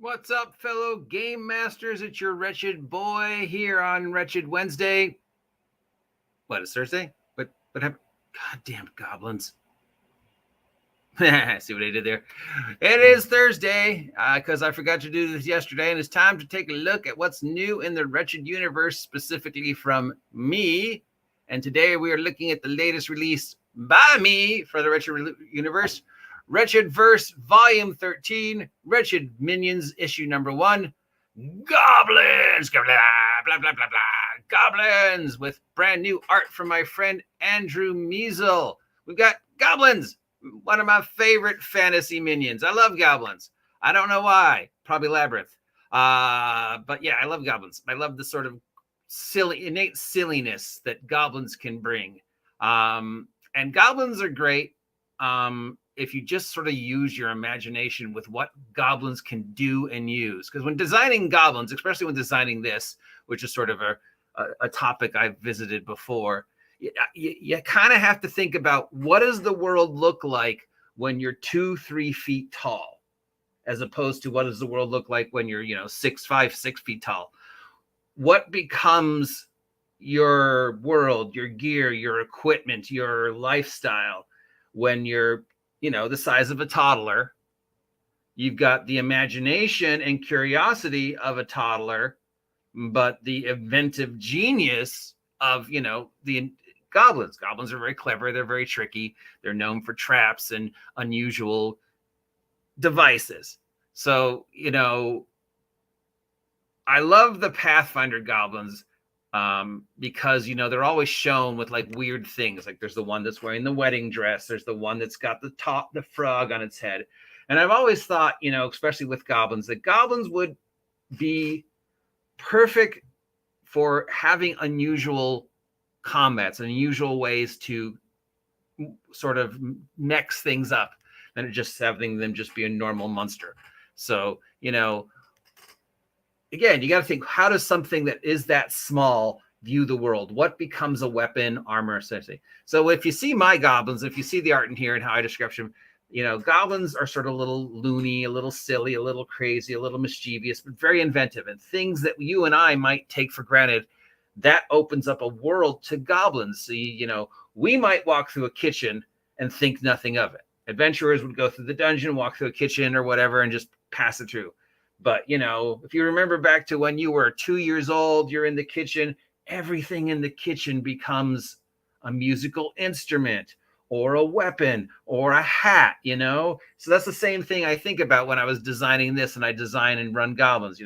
What's up, fellow game masters? It's your Wretched boy here on Wretched Wednesday. What, it's Thursday? What happened? God damn goblins. See what I did there? It is Thursday because I forgot to do this yesterday, and it's time to take a look at what's new in the Wretched universe, specifically from me. And today we are looking at the latest release by me for the Wretched universe, Wretched Verse Volume 13, Wretched Minions Issue Number 1, Goblins, blah, blah, blah, blah, blah, Goblins, with brand new art from my friend Andrew Measle. We've got Goblins, one of my favorite fantasy minions. I love Goblins. I don't know why. Probably Labyrinth. But yeah, I love Goblins. I love the sort of innate silliness that Goblins can bring. And Goblins are great. If you just sort of use your imagination with what Goblins can do and use. Because when designing Goblins, especially when designing this, which is sort of a topic I've visited before, you kind of have to think about what does the world look like when you're 2-3 feet tall, as opposed to what does the world look like when you're 6'5", 6 feet tall. What becomes your world, your gear, your equipment, your lifestyle when you're the size of a toddler? You've got the imagination and curiosity of a toddler, but the inventive genius of the Goblins. Goblins are very clever. They're very tricky. They're known for traps and unusual devices. So, I love the Pathfinder Goblins because, they're always shown with like weird things. Like there's the one that's wearing the wedding dress. There's the one that's got the frog on its head. And I've always thought, especially with Goblins, that Goblins would be perfect for having unusual combats, unusual ways to sort of mix things up than just having them just be a normal monster. So, again, you got to think, how does something that is that small view the world? What becomes a weapon, armor, essentially? So if you see my Goblins, if you see the art in here and how I describe them, Goblins are sort of a little loony, a little silly, a little crazy, a little mischievous, but very inventive, and things that you and I might take for granted. That opens up a world to Goblins. So, we might walk through a kitchen and think nothing of it. Adventurers would go through the dungeon, walk through a kitchen or whatever, and just pass it through. But, if you remember back to when you were 2 years old, you're in the kitchen, everything in the kitchen becomes a musical instrument or a weapon or a hat, So that's the same thing I think about when I was designing this, and I design and run Goblins,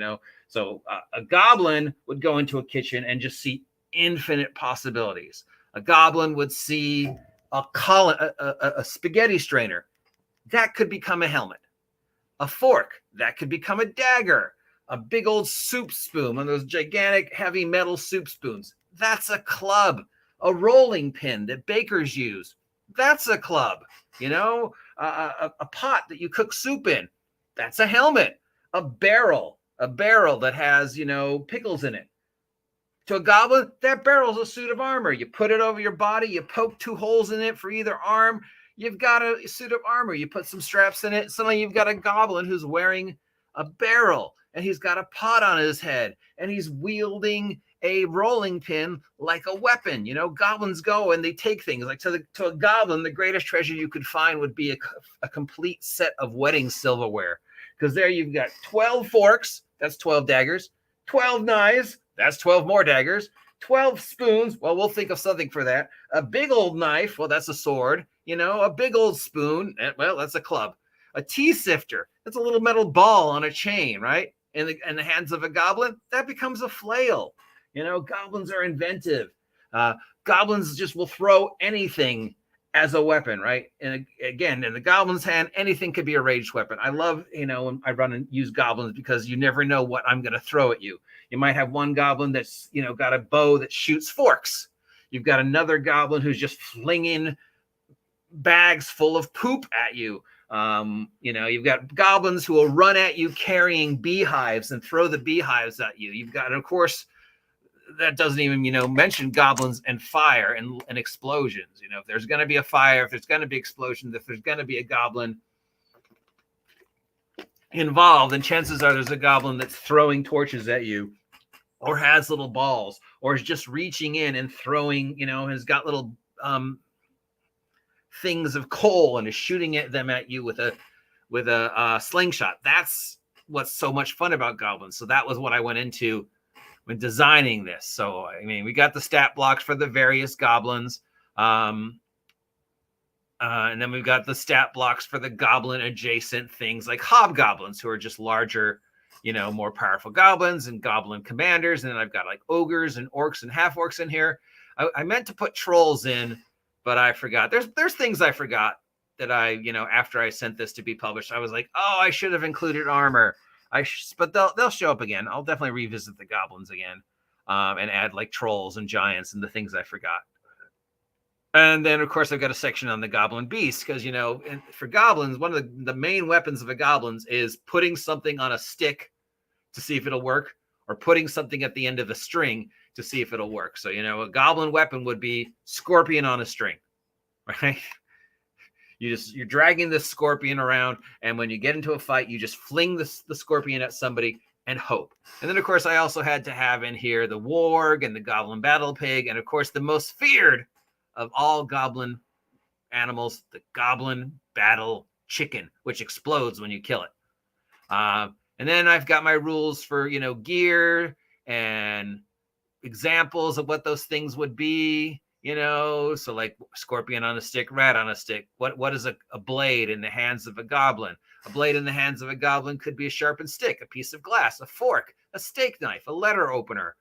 So a Goblin would go into a kitchen and just see infinite possibilities. A Goblin would see a spaghetti strainer. That could become a helmet. A fork, that could become a dagger. A big old soup spoon, one of those gigantic heavy metal soup spoons. That's a club. A rolling pin that bakers use. That's a club. A pot that you cook soup in. That's a helmet. A barrel that has, pickles in it. To a Goblin, that barrel's a suit of armor. You put it over your body, you poke 2 holes in it for either arm. You've got a suit of armor. You put some straps in it. Suddenly you've got a Goblin who's wearing a barrel, and he's got a pot on his head, and he's wielding a rolling pin like a weapon. Goblins go and they take things. Like to a Goblin, the greatest treasure you could find would be a complete set of wedding silverware. Because there you've got 12 forks, that's 12 daggers, 12 knives, that's 12 more daggers, 12 spoons, well, we'll think of something for that. A big old knife, well, that's a sword. A big old spoon, well, that's a club. A tea sifter, that's a little metal ball on a chain, right? In the hands of a Goblin, that becomes a flail. Goblins are inventive. Goblins just will throw anything as a weapon, right? And again, in the Goblin's hand, anything could be a ranged weapon. I love, when I run and use Goblins, because you never know what I'm going to throw at you. You might have one Goblin that's, got a bow that shoots forks. You've got another Goblin who's just flinging bags full of poop at you. You've got Goblins who will run at you carrying beehives and throw the beehives at you. You've got, of course, that doesn't even, mention Goblins and fire and explosions. If there's going to be a fire, if there's going to be explosions, if there's going to be a Goblin, involved, then chances are there's a goblin that's throwing torches at you, or has little balls, or is just reaching in and throwing, has got little things of coal and is shooting them at you with a slingshot. That's what's so much fun about goblins. So that was what I went into when designing this. So I mean, we got the stat blocks for the various goblins, and then we've got the stat blocks for the goblin adjacent things like hobgoblins, who are just larger, more powerful goblins, and goblin commanders. And then I've got like ogres and orcs and half orcs in here. I meant to put trolls in, but I forgot. There's things I forgot that I, after I sent this to be published, I was like, oh, I should have included armor. But they'll show up again. I'll definitely revisit the goblins again, and add like trolls and giants and the things I forgot. And then, of course, I've got a section on the goblin beast because, for goblins, one of the main weapons of a goblin is putting something on a stick to see if it'll work, or putting something at the end of a string to see if it'll work. So, a goblin weapon would be scorpion on a string, right? You're dragging this scorpion around, and when you get into a fight, you just fling the scorpion at somebody and hope. And then, of course, I also had to have in here the warg and the goblin battle pig, and of course, the most feared of all goblin animals, the goblin battle chicken, which explodes when you kill it. And then I've got my rules for, gear and examples of what those things would be, so like scorpion on a stick, rat on a stick. What is a blade in the hands of a goblin? A blade in the hands of a goblin could be a sharpened stick, a piece of glass, a fork, a steak knife, a letter opener.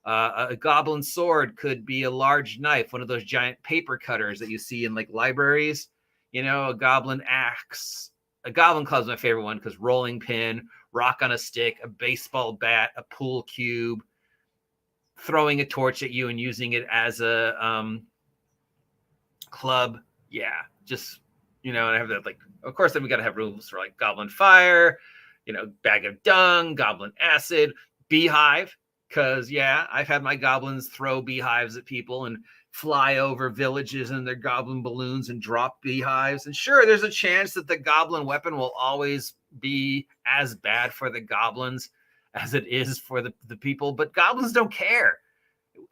A goblin sword could be a large knife, one of those giant paper cutters that you see in like libraries. A goblin axe. A goblin club's my favorite one because rolling pin, rock on a stick, a baseball bat, a pool cube, throwing a torch at you and using it as a club. Yeah, just, and I have that, like, of course, then we got to have rules for like goblin fire, bag of dung, goblin acid, beehive. Because, yeah, I've had my goblins throw beehives at people and fly over villages in their goblin balloons and drop beehives. And sure, there's a chance that the goblin weapon will always be as bad for the goblins as it is for the people. But goblins don't care.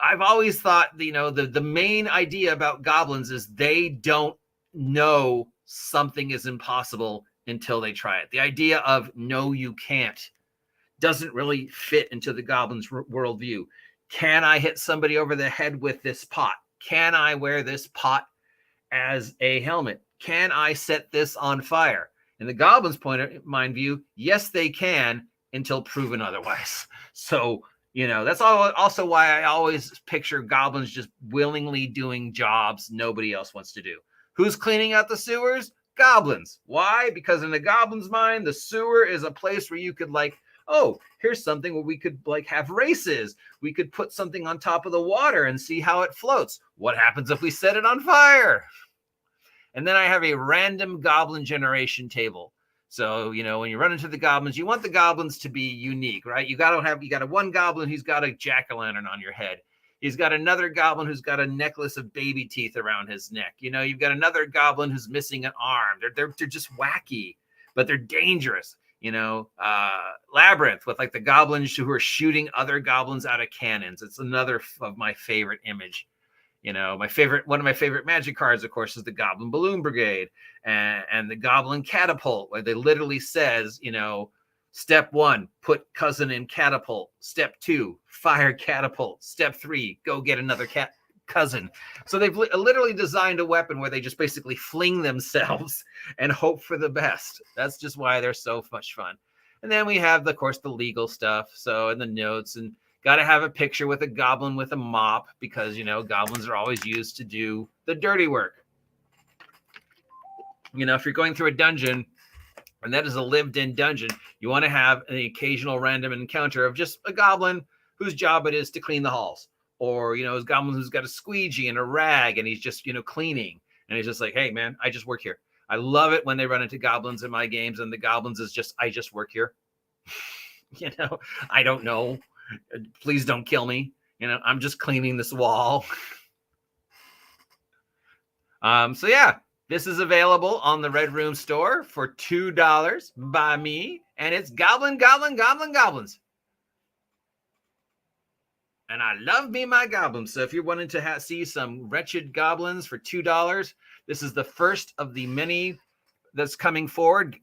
I've always thought, the main idea about goblins is they don't know something is impossible until they try it. The idea of no, you can't doesn't really fit into the goblin's worldview. Can I hit somebody over the head with this pot? Can I wear this pot as a helmet? Can I set this on fire? In the goblin's point of mind view, yes, they can, until proven otherwise. So, that's also why I always picture goblins just willingly doing jobs nobody else wants to do. Who's cleaning out the sewers? Goblins. Why? Because in the goblin's mind, the sewer is a place where you could oh, here's something where we could have races. We could put something on top of the water and see how it floats. What happens if we set it on fire? And then I have a random goblin generation table. So, when you run into the goblins, you want the goblins to be unique, right? You got a one goblin who's got a jack-o'-lantern on your head. He's got another goblin who's got a necklace of baby teeth around his neck. You've got another goblin who's missing an arm. They're just wacky, but they're dangerous. Labyrinth with like the goblins who are shooting other goblins out of cannons. It's another of my favorite image. One of my favorite magic cards, of course, is the Goblin Balloon Brigade and the Goblin Catapult, where they literally says, step 1, put cousin in catapult. Step 2, fire catapult. Step 3, go get another cousin. So they've literally designed a weapon where they just basically fling themselves and hope for the best. That's just why they're so much fun. And then we have, of course, the legal stuff. So in the notes, and got to have a picture with a goblin with a mop because, goblins are always used to do the dirty work. If you're going through a dungeon, and that is a lived-in dungeon, you want to have an occasional random encounter of just a goblin whose job it is to clean the halls. Or, a goblin who's got a squeegee and a rag and he's just, cleaning. And he's just like, hey, man, I just work here. I love it when they run into goblins in my games and the goblins is just, I just work here. I don't know. Please don't kill me. I'm just cleaning this wall. So, yeah, This is available on the Red Room store for $2 by me, and it's Goblins. And I love me my goblins. So if you're wanting to see some Wretched Goblins for $2, this is the first of the many that's coming forward.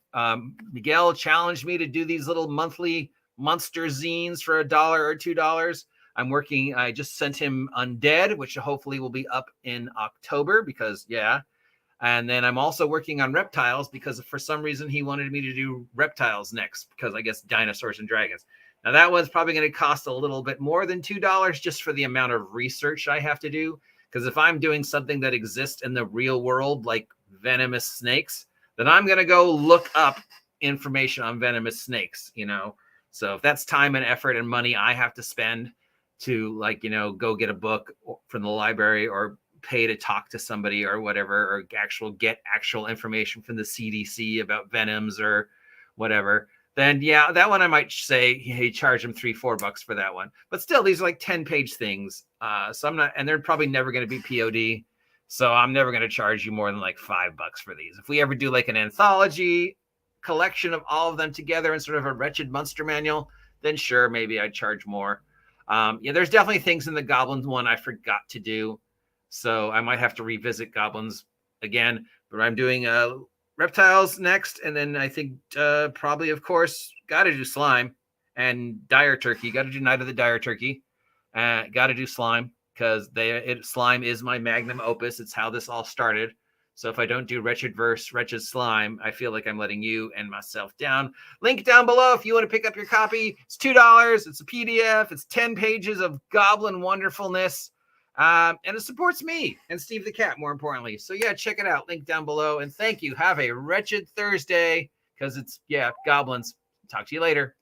Miguel challenged me to do these little monthly monster zines for $1 or $2. I just sent him Undead, which hopefully will be up in October because, yeah. And then I'm also working on Reptiles because for some reason he wanted me to do Reptiles next because I guess dinosaurs and dragons. Now that one's probably going to cost a little bit more than $2 just for the amount of research I have to do. Because if I'm doing something that exists in the real world, like venomous snakes, then I'm going to go look up information on venomous snakes, you know. So if that's time and effort and money I have to spend to, like, you know, go get a book from the library or pay to talk to somebody or whatever, or get actual information from the CDC about venoms or whatever, then yeah, that one I might say, hey, charge them $3-4 for that one. But still, these are like 10-page things. So I'm not, and they're probably never going to be POD. So I'm never going to charge you more than like $5 for these. If we ever do like an anthology collection of all of them together in sort of a Wretched Monster Manual, then sure, maybe I'd charge more. Yeah, there's definitely things in the Goblins one I forgot to do. So I might have to revisit Goblins again, but I'm doing Reptiles next. And then I think probably, of course, got to do Slime and Dire Turkey. Got to do Night of the Dire Turkey. Got to do Slime because Slime is my magnum opus. It's how this all started. So if I don't do Wretched Verse, Wretched Slime, I feel like I'm letting you and myself down. Link down below if you want to pick up your copy. It's $2. It's a PDF. It's 10 pages of Goblin wonderfulness. And it supports me and Steve the Cat, more importantly. So yeah, check it out. Link down below. And thank you. Have a Wretched Thursday because it's, yeah, Goblins. Talk to you later.